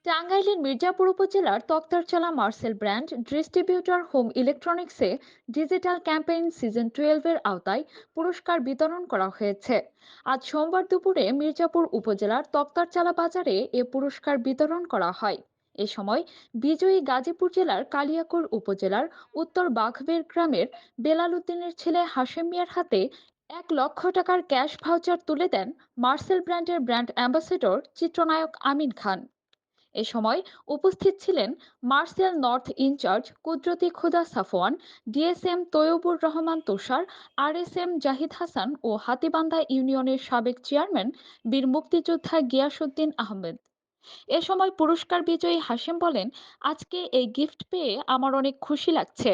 টাঙ্গাইলের মির্জাপুর উপজেলার Taktarchala Marcel brand distributor home ইলেকট্রনিক্সে ডিজিটাল ক্যাম্পেইন সিজন 12 এর আওতায় পুরস্কার বিতরণ করা হয়েছে। আজ সোমবার দুপুরে মির্জাপুর উপজেলার তক্তারচালা বাজারে এ পুরস্কার বিতরণ করা হয়। এ সময় বিজয়ী গাজীপুর জেলার কালিয়াকৈর উপজেলার উত্তর বাঘবের গ্রামের বেলাল উদ্দিনের ছেলে হাশেম মিয়ার হাতে 1 লক্ষ টাকার ক্যাশ ভাউচার তুলে দেন মার্সেল ব্র্যান্ডের ব্র্যান্ড অ্যাম্বাসেডর চিত্রনায়ক আমিন খান। এ সময় উপস্থিত ছিলেন মার্সেল নর্থ ইনচার্জ কুদরতি খুদা সাফওয়ান, ডিএসএম তৈয়বুর রহমান তুষার, আরএসএম জাহিদ হাসান ও হাতীবান্ধা ইউনিয়নের সাবেক চেয়ারম্যান বীর মুক্তিযোদ্ধা গিয়াসউদ্দিন আহমেদ। এ সময় পুরস্কার বিজয়ী হাশেম বলেন, আজকে এই গিফট পেয়ে আমার অনেক খুশি লাগছে।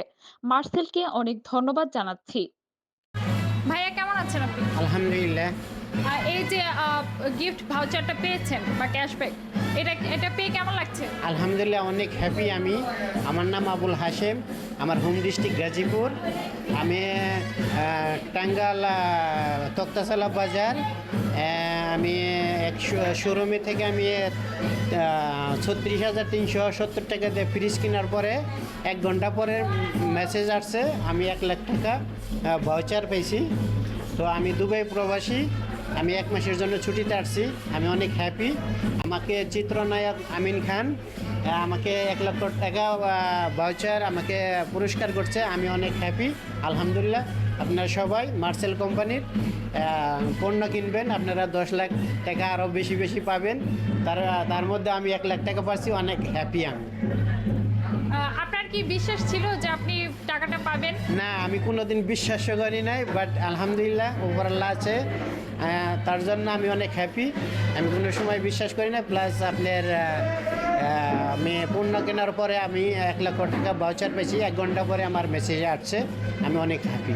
মার্সেলকে অনেক ধন্যবাদ জানাচ্ছি। ভাইয়া কেমন আছেন আপনি? আলহামদুলিল্লাহ। এই যে গিফট ভাউচারটা পেয়েছেন বা ক্যাশব্যাক, এটা এটা পেয়ে কেমন লাগছে? আলহামদুলিল্লাহ অনেক হ্যাপি আমি। আমার নাম আবুল হাশেম, আমার হোম ডিস্ট্রিক্ট গাজীপুর। আমি টাঙ্গাল তক্তাশালা বাজার। আমি এক শোরুমে থেকে আমি 36,370 টাকা দিয়ে ফ্রিজ কেনার পরে 1 ঘন্টা পরে মেসেজ আসছে আমি 1 লাখ টাকা ভাউচার পেয়েছি। তো আমি দুবাই প্রবাসী, আমি 1 মাসের জন্য ছুটিতে আসছি। আমি অনেক হ্যাপি। আমাকে চিত্রনায়ক আমিন খান আমাকে 1 লক্ষ টাকা ভাউচার আমাকে পুরস্কার করছে। আমি অনেক হ্যাপি আলহামদুলিল্লাহ। আপনারা সবাই মার্সেল কোম্পানির পণ্য কিনবেন, আপনারা 10 লাখ টাকা আরও বেশি বেশি পাবেন। তার মধ্যে আমি 1 লাখ টাকা পাচ্ছি, অনেক হ্যাপি আমি। আপনার কি বিশ্বাস ছিল যে আপনি টাকাটা পাবেন? না, আমি কোনোদিন বিশ্বাস করি নাই, বাট আলহামদুলিল্লাহ উপরাল্লাহ আছে, তার জন্য আমি অনেক হ্যাপি। আমি কোনো সময় বিশ্বাস করি না। প্লাস আপনার আমি পণ্য কেনার পরে আমি 1 লক্ষ টাকা ভাউচার পেয়েছি, 1 ঘন্টা পরে আমার মেসেজে আসছে। আমি অনেক হ্যাপি।